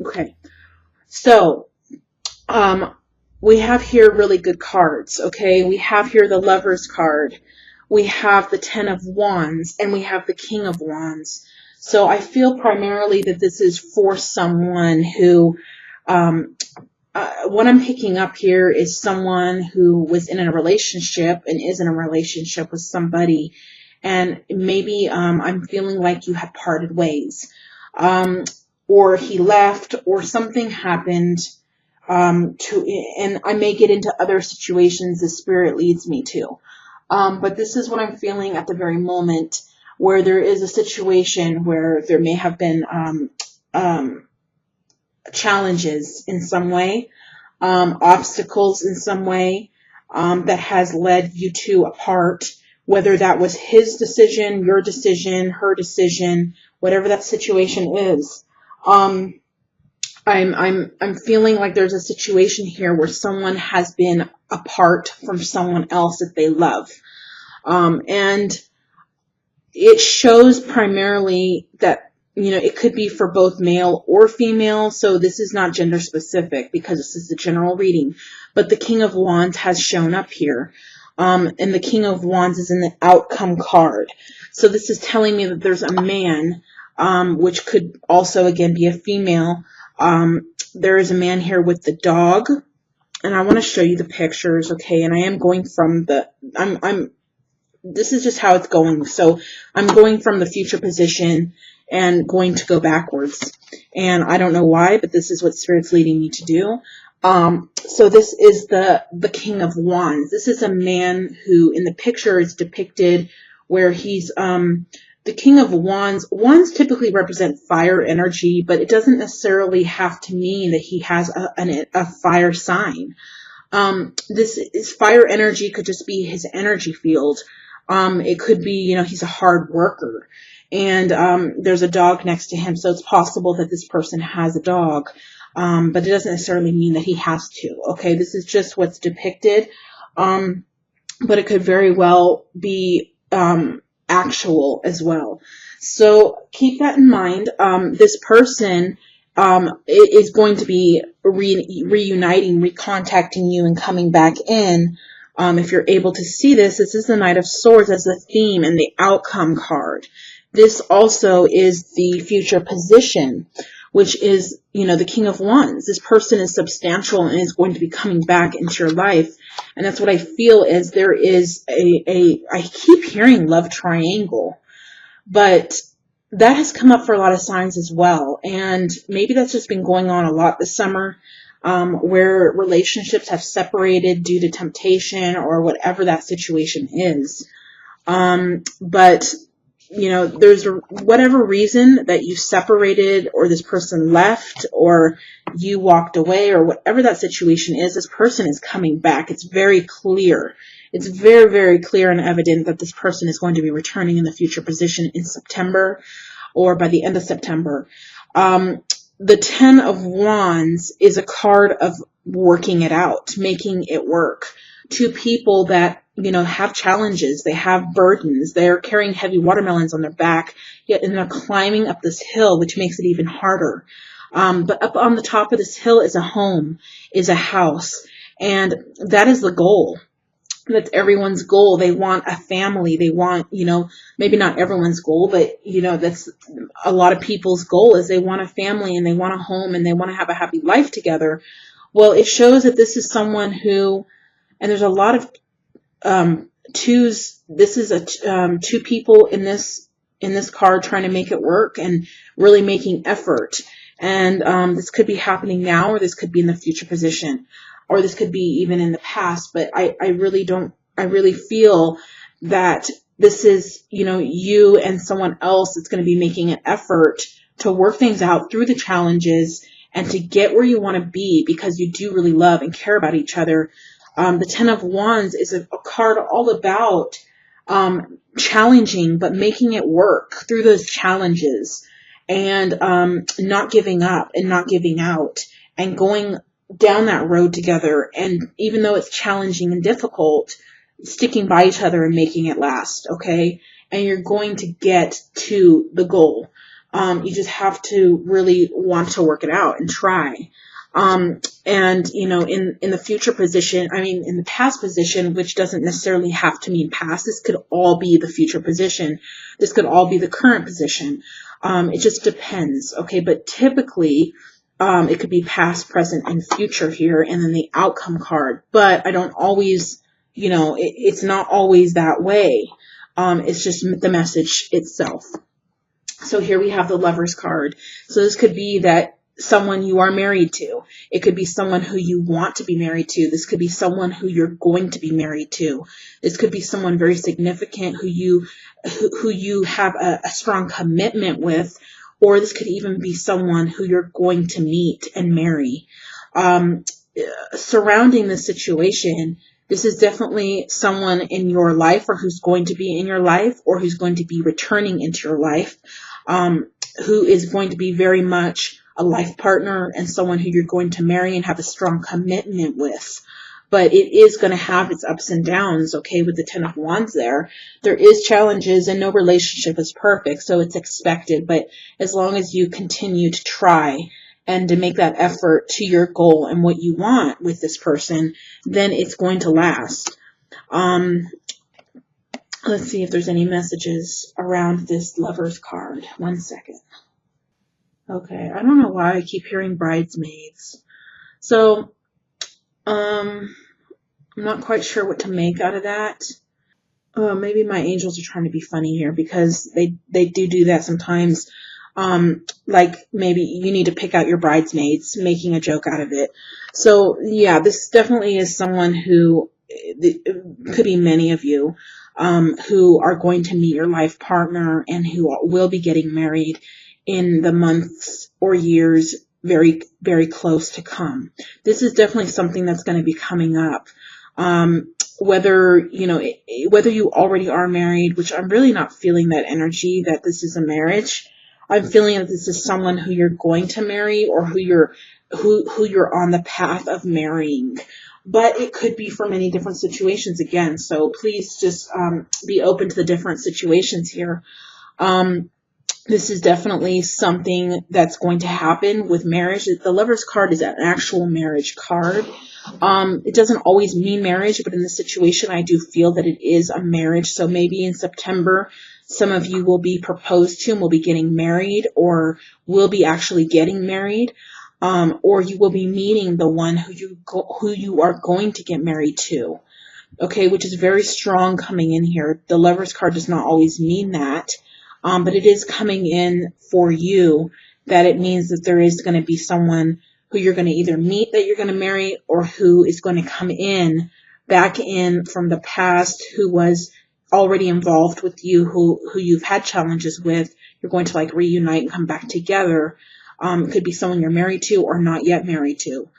Okay. So, we have here really good cards, okay? We have here the Lover's card. We have the Ten of Wands, and we have the King of Wands. So I feel primarily that this is for someone who, what I'm picking up here is someone who was in a relationship and is in a relationship with somebody, and maybe I'm feeling like you had parted ways, or he left, or something happened, and I may get into other situations the spirit leads me to. But this is what I'm feeling at the very moment, where there is a situation where there may have been challenges in some way, obstacles in some way, that has led you two apart, whether that was his decision, your decision, her decision, whatever that situation is. I'm feeling like there's a situation here where someone has been apart from someone else that they love. And it shows primarily that, it could be for both male or female. So this is not gender specific because this is a general reading, but the King of Wands has shown up here. And the King of Wands is in the outcome card. So this is telling me that there's a man, which could also again be a female. There is a man here with the dog, and I want to show you the pictures, okay? And I am going from this is just how it's going. So I'm going from the future position and going to go backwards. And I don't know why, but this is what Spirit's leading me to do. So this is the King of Wands. This is a man who in the picture is depicted where he's, the King of Wands. Wands typically represent fire energy, but it doesn't necessarily have to mean that he has a fire sign. This is fire energy, could just be his energy field. It could be, he's a hard worker, and there's a dog next to him, so it's possible that this person has a dog, but it doesn't necessarily mean that he has to. Okay, this is just what's depicted, but it could very well be actual as well. So keep that in mind. This person is going to be reuniting, recontacting you, and coming back in. If you're able to see this, this is the Knight of Swords as the theme and the outcome card. This also is the future position, which is, the King of Wands. This person is substantial and is going to be coming back into your life. And that's what I feel is there is I keep hearing love triangle, but that has come up for a lot of signs as well. And maybe that's just been going on a lot this summer, where relationships have separated due to temptation or whatever that situation is. But, there's whatever reason that you separated, or this person left, or you walked away, or whatever that situation is, this person is coming back. It's very clear. It's very, very clear and evident that this person is going to be returning in the future position in September or by the end of September. The Ten of Wands is a card of working it out, making it work. Two people that, have challenges, they have burdens, they're carrying heavy watermelons on their back, yet and they're climbing up this hill, which makes it even harder. But up on the top of this hill is a home, is a house, and that is the goal. That's everyone's goal. They want a family. They want, maybe not everyone's goal, but, that's a lot of people's goal is they want a family and they want a home and they want to have a happy life together. Well, it shows that this is someone who, and there's a lot of twos. This is two people in this card trying to make it work and really making effort. And this could be happening now, or this could be in the future position, or this could be even in the past. But I really feel that this is, you and someone else that's going to be making an effort to work things out through the challenges and to get where you want to be, because you do really love and care about each other. The Ten of Wands is a card all about challenging, but making it work through those challenges, and not giving up and not giving out, and going down that road together. And even though it's challenging and difficult, sticking by each other and making it last, okay? And you're going to get to the goal. You just have to really want to work it out and try. And, you know, in the future position, I mean, in the past position, which doesn't necessarily have to mean past, this could all be the future position. This could all be the current position. It just depends. Okay. But typically, it could be past, present, and future here, and then the outcome card. But I don't always, you know, it's not always that way. It's just the message itself. So here we have the Lovers card. So this could be that someone you are married to. It could be someone who you want to be married to. This could be someone who you're going to be married to. This could be someone very significant who you have a strong commitment with, or this could even be someone who you're going to meet and marry. Surrounding this situation, this is definitely someone in your life, or who's going to be in your life, or who's going to be returning into your life, who is going to be very much a life partner and someone who you're going to marry and have a strong commitment with. But it is going to have its ups and downs, okay, with the Ten of Wands there. There is challenges, and no relationship is perfect, so it's expected. But as long as you continue to try and to make that effort to your goal and what you want with this person, then it's going to last. Let's see if there's any messages around this Lovers card. 1 second. Okay, I don't know why I keep hearing bridesmaids. So, I'm not quite sure what to make out of that. Maybe my angels are trying to be funny here, because they do that sometimes. Like maybe you need to pick out your bridesmaids, making a joke out of it. So yeah, this definitely is someone who, could be many of you, who are going to meet your life partner and who will be getting married in the months or years very, very close to come. This is definitely something that's going to be coming up. Whether you already are married, which I'm really not feeling that energy that this is a marriage. I'm feeling that this is someone who you're going to marry, or who you're on the path of marrying. But it could be for many different situations again. So please just be open to the different situations here. This is definitely something that's going to happen with marriage. The Lovers card is an actual marriage card. It doesn't always mean marriage, but in this situation, I do feel that it is a marriage. So maybe in September, some of you will be proposed to and will be getting married, or will be actually getting married, or you will be meeting the one who you are going to get married to. Okay, which is very strong coming in here. The Lovers card does not always mean that. But it is coming in for you, that it means that there is going to be someone who you're going to either meet that you're going to marry, or who is going to come back in from the past, who was already involved with you, who you've had challenges with. You're going to like reunite and come back together. It could be someone you're married to or not yet married to.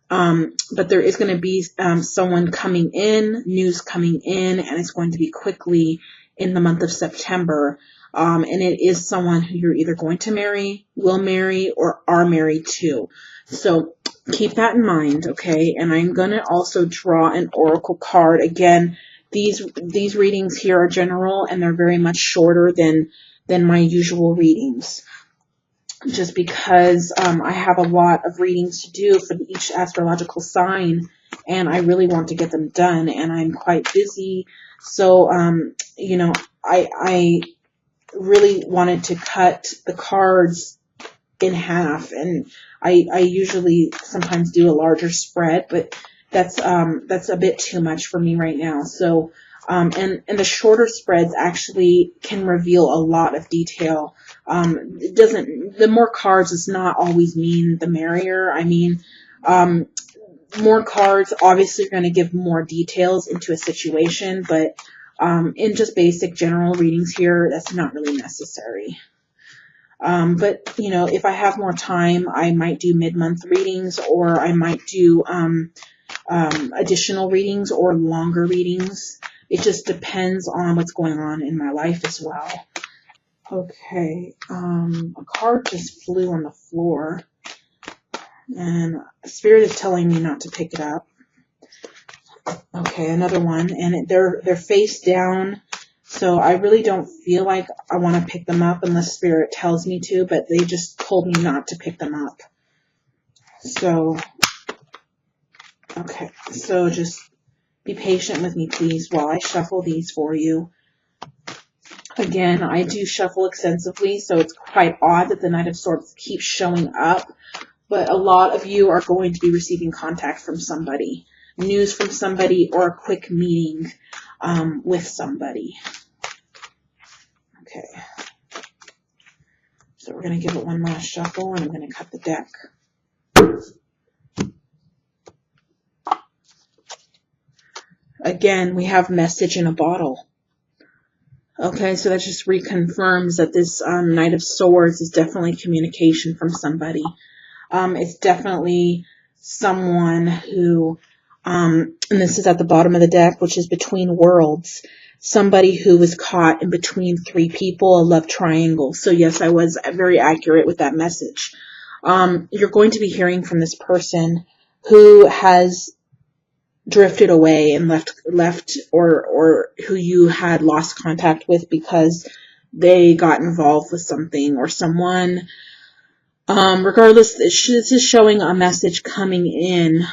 But there is going to be someone coming in, news coming in, and it's going to be quickly in the month of September. And it is someone who you're either going to marry, will marry, or are married to. So keep that in mind, okay? And I'm going to also draw an oracle card. Again, these readings here are general, and they're very much shorter than my usual readings. Just because I have a lot of readings to do for each astrological sign, and I really want to get them done, and I'm quite busy. So, I really wanted to cut the cards in half, and I usually sometimes do a larger spread, but that's a bit too much for me right now. So, and the shorter spreads actually can reveal a lot of detail. The more cards does not always mean the merrier. I mean, more cards obviously are going to give more details into a situation, but in just basic general readings here, that's not really necessary. But, if I have more time, I might do mid-month readings, or I might do additional readings or longer readings. It just depends on what's going on in my life as well. Okay, a card just flew on the floor, and Spirit is telling me not to pick it up. Okay, another one, and they're face down, So I really don't feel like I want to pick them up unless Spirit tells me to, but they just told me not to pick them up. So, okay, so just be patient with me, please, while I shuffle these for you. Again, I do shuffle extensively, so it's quite odd that the Knight of Swords keeps showing up, but a lot of you are going to be receiving contact from somebody, news from somebody, or a quick meeting with somebody. Okay, so we're going to give it one last shuffle, and I'm going to cut the deck. Again, we have message in a bottle. Okay, so that just reconfirms that this Knight of Swords is definitely communication from somebody. It's definitely someone who, and this is at the bottom of the deck, which is between worlds. Somebody who was caught in between three people, a love triangle. So yes, I was very accurate with that message. You're going to be hearing from this person who has drifted away and left or who you had lost contact with because they got involved with something or someone. Regardless, this is showing a message coming in.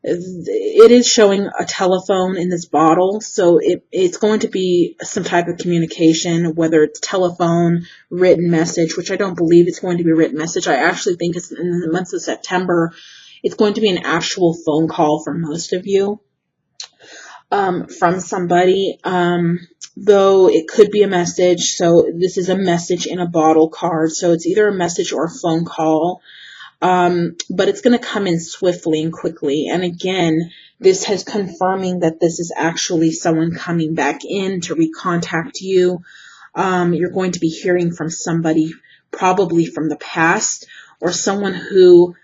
It is showing a telephone in this bottle, so it's going to be some type of communication, whether it's telephone, written message, which I don't believe it's going to be a written message. I actually think it's in the month of September. It's going to be an actual phone call for most of you from somebody, though it could be a message. So this is a message in a bottle card. So it's either a message or a phone call, but it's going to come in swiftly and quickly. And again, this is confirming that this is actually someone coming back in to recontact you. You're going to be hearing from somebody probably from the past or someone who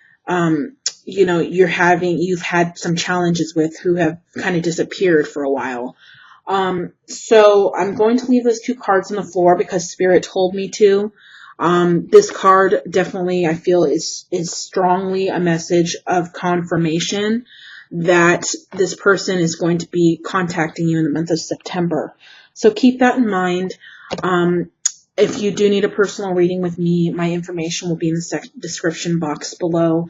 you've had some challenges with, who have kind of disappeared for a while. So I'm going to leave those two cards on the floor because Spirit told me to. This card definitely, I feel, is strongly a message of confirmation that this person is going to be contacting you in the month of September. So keep that in mind. If you do need a personal reading with me, my information will be in the description box below.